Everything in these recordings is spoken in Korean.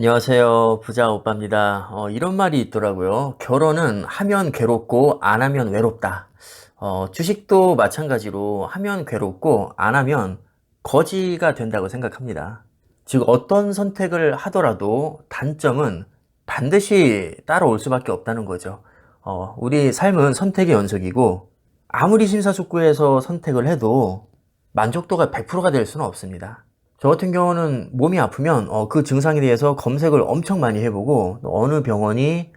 안녕하세요. 부자 오빠입니다. 이런 말이 있더라고요. 결혼은 하면 괴롭고 안 하면 외롭다. 주식도 마찬가지로 하면 괴롭고 안 하면 거지가 된다고 생각합니다. 즉, 어떤 선택을 하더라도 단점은 반드시 따라올 수밖에 없다는 거죠. 우리 삶은 선택의 연속이고 아무리 심사숙고해서 선택을 해도 만족도가 100%가 될 수는 없습니다. 저 같은 경우는 몸이 아프면 그 증상에 대해서 검색을 엄청 많이 해보고 어느 병원이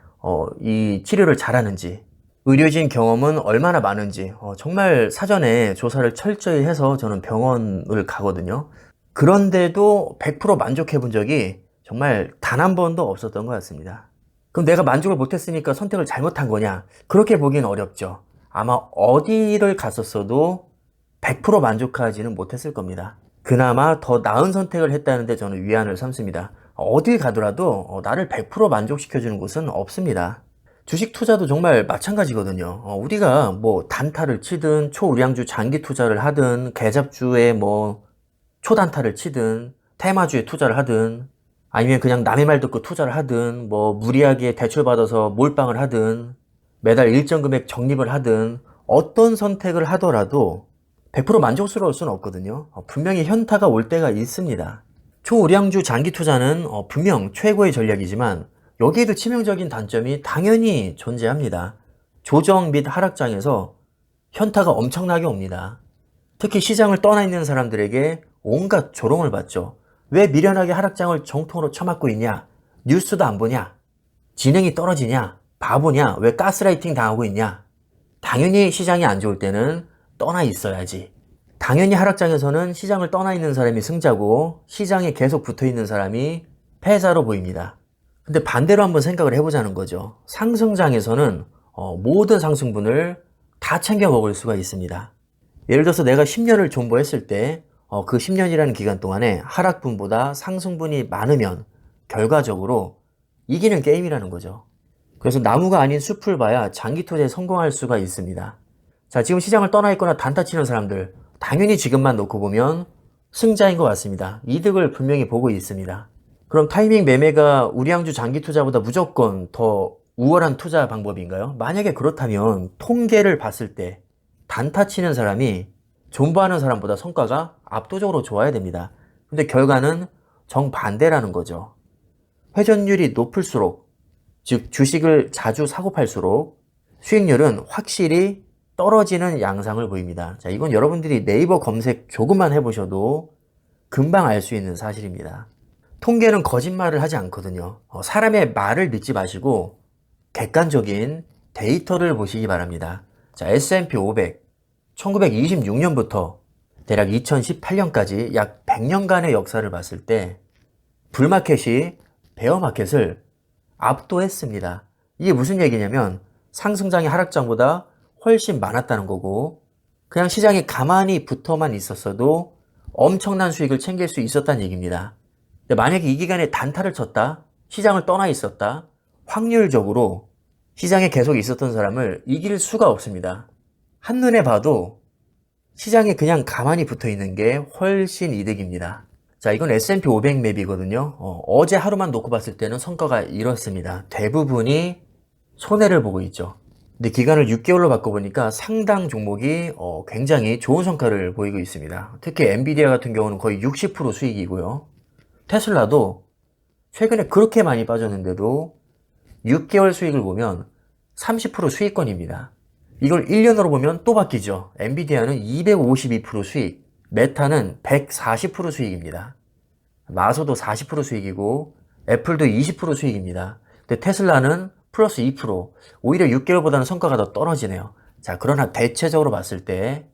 이 치료를 잘하는지, 의료진 경험은 얼마나 많은지 정말 사전에 조사를 철저히 해서 저는 병원을 가거든요. 그런데도 100% 만족해 본 적이 정말 단 한 번도 없었던 것 같습니다. 그럼 내가 만족을 못했으니까 선택을 잘못한 거냐? 그렇게 보기는 어렵죠. 아마 어디를 갔었어도 100% 만족하지는 못했을 겁니다. 그나마 더 나은 선택을 했다는데 저는 위안을 삼습니다. 어딜 가더라도 나를 100% 만족시켜주는 곳은 없습니다. 주식 투자도 정말 마찬가지거든요. 우리가 뭐 단타를 치든 초우량주 장기 투자를 하든 계잡주에 뭐 초단타를 치든 테마주에 투자를 하든 아니면 그냥 남의 말 듣고 투자를 하든 뭐 무리하게 대출받아서 몰빵을 하든 매달 일정 금액 적립을 하든 어떤 선택을 하더라도 100% 만족스러울 수는 없거든요. 분명히 현타가 올 때가 있습니다. 초우량주 장기 투자는 분명 최고의 전략이지만 여기에도 치명적인 단점이 당연히 존재합니다. 조정 및 하락장에서 현타가 엄청나게 옵니다. 특히 시장을 떠나 있는 사람들에게 온갖 조롱을 받죠. 왜 미련하게 하락장을 정통으로 쳐맞고 있냐? 뉴스도 안 보냐? 지능이 떨어지냐? 바보냐? 왜 가스라이팅 당하고 있냐? 당연히 시장이 안 좋을 때는 떠나 있어야지. 당연히 하락장에서는 시장을 떠나 있는 사람이 승자고 시장에 계속 붙어 있는 사람이 패자로 보입니다. 근데 반대로 한번 생각을 해보자는 거죠. 상승장에서는 모든 상승분을 다 챙겨 먹을 수가 있습니다. 예를 들어서 내가 10년을 존버했을 때 그 10년이라는 기간 동안에 하락분보다 상승분이 많으면 결과적으로 이기는 게임이라는 거죠. 그래서 나무가 아닌 숲을 봐야 장기 투자에 성공할 수가 있습니다. 자, 지금 시장을 떠나 있거나 단타 치는 사람들 당연히 지금만 놓고 보면 승자인 것 같습니다. 이득을 분명히 보고 있습니다. 그럼 타이밍 매매가 우량주 장기 투자보다 무조건 더 우월한 투자 방법인가요? 만약에 그렇다면 통계를 봤을 때 단타 치는 사람이 존버하는 사람보다 성과가 압도적으로 좋아야 됩니다. 근데 결과는 정반대라는 거죠. 회전율이 높을수록, 즉 주식을 자주 사고 팔수록 수익률은 확실히 떨어지는 양상을 보입니다. 자, 이건 여러분들이 네이버 검색 조금만 해보셔도 금방 알 수 있는 사실입니다. 통계는 거짓말을 하지 않거든요. 사람의 말을 믿지 마시고 객관적인 데이터를 보시기 바랍니다. 자, S&P 500 1926년부터 대략 2018년까지 약 100년간의 역사를 봤을 때 불마켓이 베어마켓을 압도했습니다. 이게 무슨 얘기냐면 상승장이 하락장보다 훨씬 많았다는 거고 그냥 시장에 가만히 붙어만 있었어도 엄청난 수익을 챙길 수 있었다는 얘기입니다. 근데 만약에 이 기간에 단타를 쳤다, 시장을 떠나 있었다, 확률적으로 시장에 계속 있었던 사람을 이길 수가 없습니다. 한눈에 봐도 시장에 그냥 가만히 붙어 있는 게 훨씬 이득입니다. 자, 이건 S&P 500 맵이거든요. 어제 하루만 놓고 봤을 때는 성과가 이렇습니다. 대부분이 손해를 보고 있죠. 근데 기간을 6개월로 바꿔보니까 상당 종목이 굉장히 좋은 성과를 보이고 있습니다. 특히 엔비디아 같은 경우는 거의 60% 수익이고요. 테슬라도 최근에 그렇게 많이 빠졌는데도 6개월 수익을 보면 30% 수익권입니다. 이걸 1년으로 보면 또 바뀌죠. 엔비디아는 252% 수익, 메타는 140% 수익입니다. 마소도 40% 수익이고 애플도 20% 수익입니다. 근데 테슬라는 플러스 2%, 오히려 6개월보다는 성과가 더 떨어지네요. 자, 그러나 대체적으로 봤을 때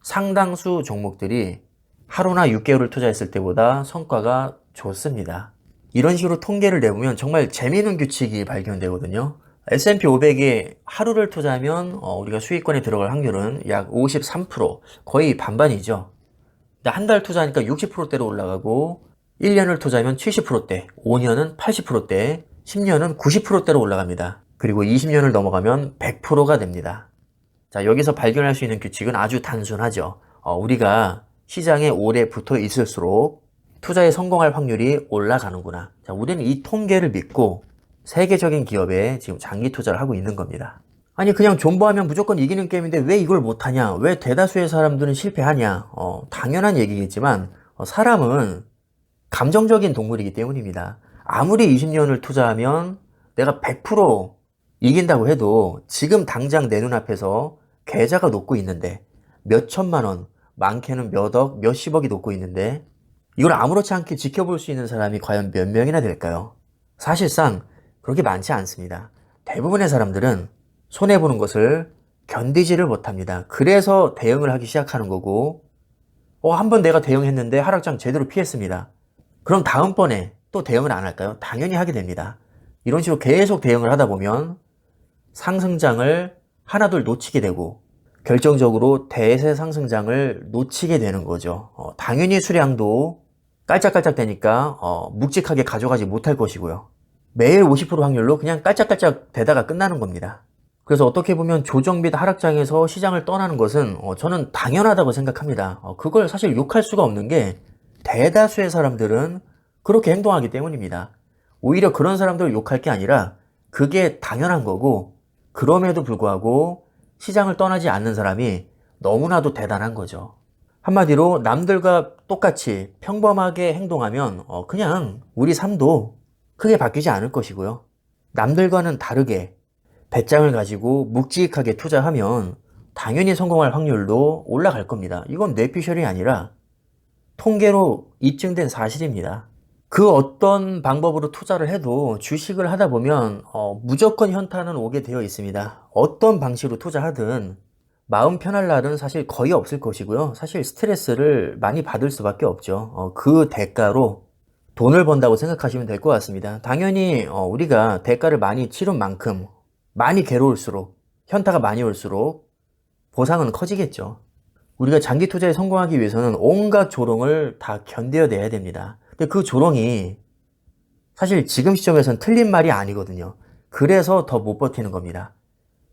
상당수 종목들이 하루나 6개월을 투자했을 때보다 성과가 좋습니다. 이런 식으로 통계를 내보면 정말 재미있는 규칙이 발견되거든요. S&P 500에 하루를 투자하면 우리가 수익권에 들어갈 확률은 약 53%, 거의 반반이죠. 한 달 투자하니까 60%대로 올라가고 1년을 투자하면 70%대, 5년은 80%대, 10년은 90%대로 올라갑니다. 그리고 20년을 넘어가면 100%가 됩니다. 자, 여기서 발견할 수 있는 규칙은 아주 단순하죠. 우리가 시장에 오래 붙어 있을수록 투자에 성공할 확률이 올라가는구나. 자, 우리는 이 통계를 믿고 세계적인 기업에 지금 장기 투자를 하고 있는 겁니다. 아니 그냥 존버하면 무조건 이기는 게임인데 왜 이걸 못하냐? 왜 대다수의 사람들은 실패하냐? 당연한 얘기겠지만 사람은 감정적인 동물이기 때문입니다. 아무리 20년을 투자하면 내가 100% 이긴다고 해도 지금 당장 내 눈앞에서 계좌가 녹고 있는데 몇 천만 원, 많게는 몇 억, 몇십억이 녹고 있는데 이걸 아무렇지 않게 지켜볼 수 있는 사람이 과연 몇 명이나 될까요? 사실상 그렇게 많지 않습니다. 대부분의 사람들은 손해보는 것을 견디지를 못합니다. 그래서 대응을 하기 시작하는 거고 한번 내가 대응했는데 하락장 제대로 피했습니다. 그럼 다음번에 또 대응을 안 할까요? 당연히 하게 됩니다. 이런 식으로 계속 대응을 하다 보면 상승장을 하나둘 놓치게 되고 결정적으로 대세 상승장을 놓치게 되는 거죠. 당연히 수량도 깔짝깔짝 되니까 묵직하게 가져가지 못할 것이고요. 매일 50% 확률로 그냥 깔짝깔짝 되다가 끝나는 겁니다. 그래서 어떻게 보면 조정 및 하락장에서 시장을 떠나는 것은 저는 당연하다고 생각합니다. 그걸 사실 욕할 수가 없는 게 대다수의 사람들은 그렇게 행동하기 때문입니다. 오히려 그런 사람들을 욕할 게 아니라 그게 당연한 거고 그럼에도 불구하고 시장을 떠나지 않는 사람이 너무나도 대단한 거죠. 한마디로 남들과 똑같이 평범하게 행동하면 그냥 우리 삶도 크게 바뀌지 않을 것이고요. 남들과는 다르게 배짱을 가지고 묵직하게 투자하면 당연히 성공할 확률도 올라갈 겁니다. 이건 뇌피셜이 아니라 통계로 입증된 사실입니다. 그 어떤 방법으로 투자를 해도 주식을 하다 보면 무조건 현타는 오게 되어 있습니다. 어떤 방식으로 투자하든 마음 편할 날은 사실 거의 없을 것이고요. 사실 스트레스를 많이 받을 수밖에 없죠. 그 대가로 돈을 번다고 생각하시면 될 것 같습니다. 당연히 우리가 대가를 많이 치른 만큼 많이 괴로울수록 현타가 많이 올수록 보상은 커지겠죠. 우리가 장기 투자에 성공하기 위해서는 온갖 조롱을 다 견뎌내야 됩니다. 근데 그 조롱이 사실 지금 시점에서는 틀린 말이 아니거든요. 그래서 더 못 버티는 겁니다.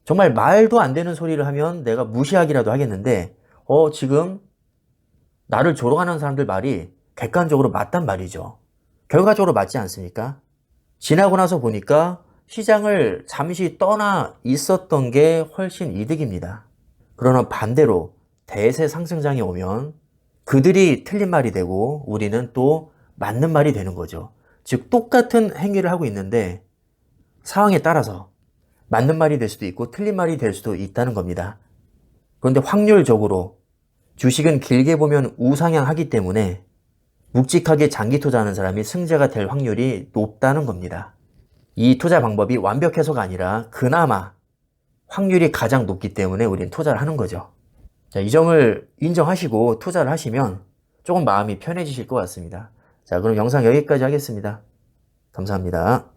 정말 말도 안 되는 소리를 하면 내가 무시하기라도 하겠는데 지금 나를 조롱하는 사람들 말이 객관적으로 맞단 말이죠. 결과적으로 맞지 않습니까? 지나고 나서 보니까 시장을 잠시 떠나 있었던 게 훨씬 이득입니다. 그러나 반대로 대세 상승장이 오면 그들이 틀린 말이 되고 우리는 또 맞는 말이 되는 거죠. 즉 똑같은 행위를 하고 있는데 상황에 따라서 맞는 말이 될 수도 있고 틀린 말이 될 수도 있다는 겁니다. 그런데 확률적으로 주식은 길게 보면 우상향하기 때문에 묵직하게 장기 투자하는 사람이 승자가 될 확률이 높다는 겁니다. 이 투자 방법이 완벽해서가 아니라 그나마 확률이 가장 높기 때문에 우리는 투자를 하는 거죠. 자, 이 점을 인정하시고 투자를 하시면 조금 마음이 편해지실 것 같습니다. 자, 그럼 영상 여기까지 하겠습니다. 감사합니다.